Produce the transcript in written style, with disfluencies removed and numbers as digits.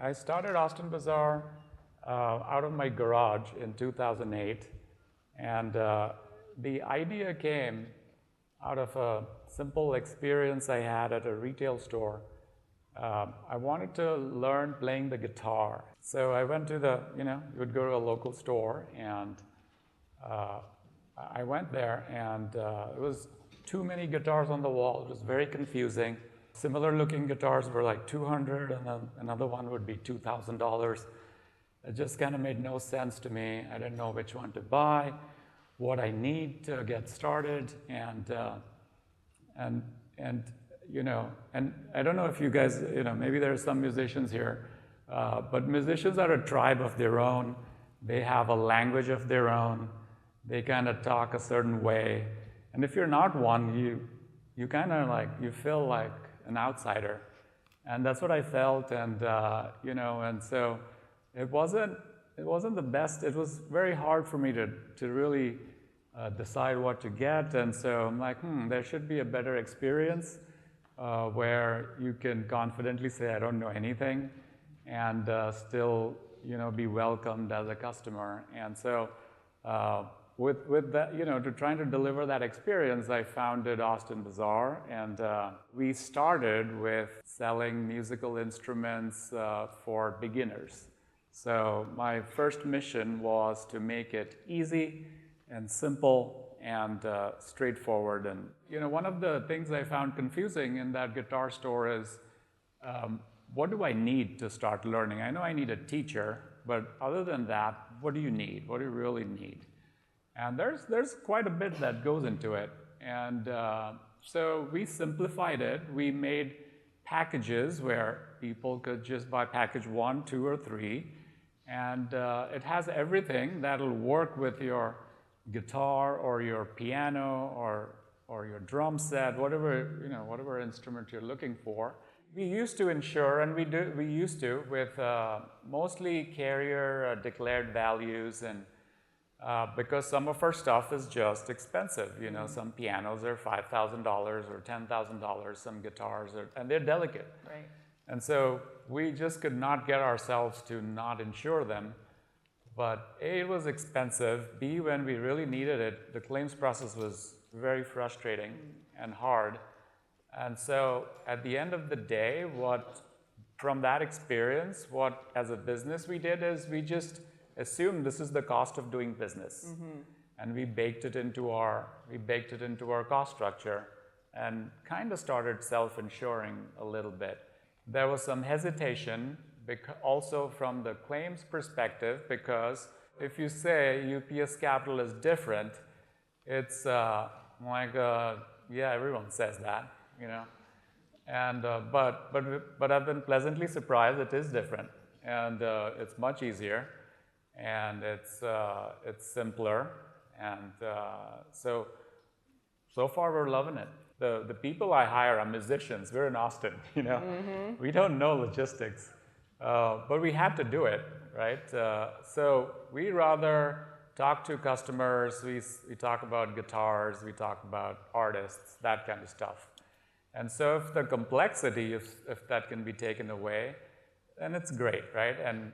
I started Austin Bazaar out of my garage in 2008, and the idea came out of a simple experience I had at a retail store. I wanted to learn playing the guitar. So I went to you would go to a local store, and I went there, and it was too many guitars on the wall. It was very confusing. Similar looking guitars were like $200, and then another one would be $2,000. It just kind of made no sense to me. I didn't know which one to buy, what I need to get started, and I don't know if you guys, maybe there are some musicians here, but musicians are a tribe of their own. They have a language of their own. They kind of talk a certain way. And if you're not one, you kind of you feel like an outsider. And that's what I felt, and and so it wasn't the best. It was very hard for me to really decide what to get, and so I'm like, there should be a better experience where you can confidently say, I don't know anything, and still, be welcomed as a customer. And so with that, to trying to deliver that experience, I founded Austin Bazaar, and we started with selling musical instruments for beginners. So my first mission was to make it easy and simple and straightforward. And one of the things I found confusing in that guitar store is, what do I need to start learning? I know I need a teacher, but other than that, what do you need? What do you really need? And there's quite a bit that goes into it. And so we simplified it. We made packages where people could just buy package 1, 2, or 3. And it has everything that'll work with your guitar or your piano or your drum set, whatever instrument you're looking for. We used to insure, and we used to with mostly carrier declared values, and because some of our stuff is just expensive. Some pianos are $5,000 or $10,000. Some guitars and they're delicate. Right. And so we just could not get ourselves to not insure them. But A, it was expensive. B, when we really needed it, the claims process was very frustrating and hard. And so at the end of the day, from that experience, what as a business we did is we just assumed this is the cost of doing business. Mm-hmm. And we baked it into our cost structure and kind of started self-insuring a little bit. There was some hesitation also from the claims perspective, because if you say UPS Capital is different, it's everyone says that, and but I've been pleasantly surprised. It is different, and it's much easier, and it's simpler, and so far we're loving it. The people I hire are musicians. We're in Austin, Mm-hmm. We don't know logistics. But we had to do it, right? So we rather talk to customers, we talk about guitars, we talk about artists, that kind of stuff. And so if the complexity, if that can be taken away, then it's great, right? And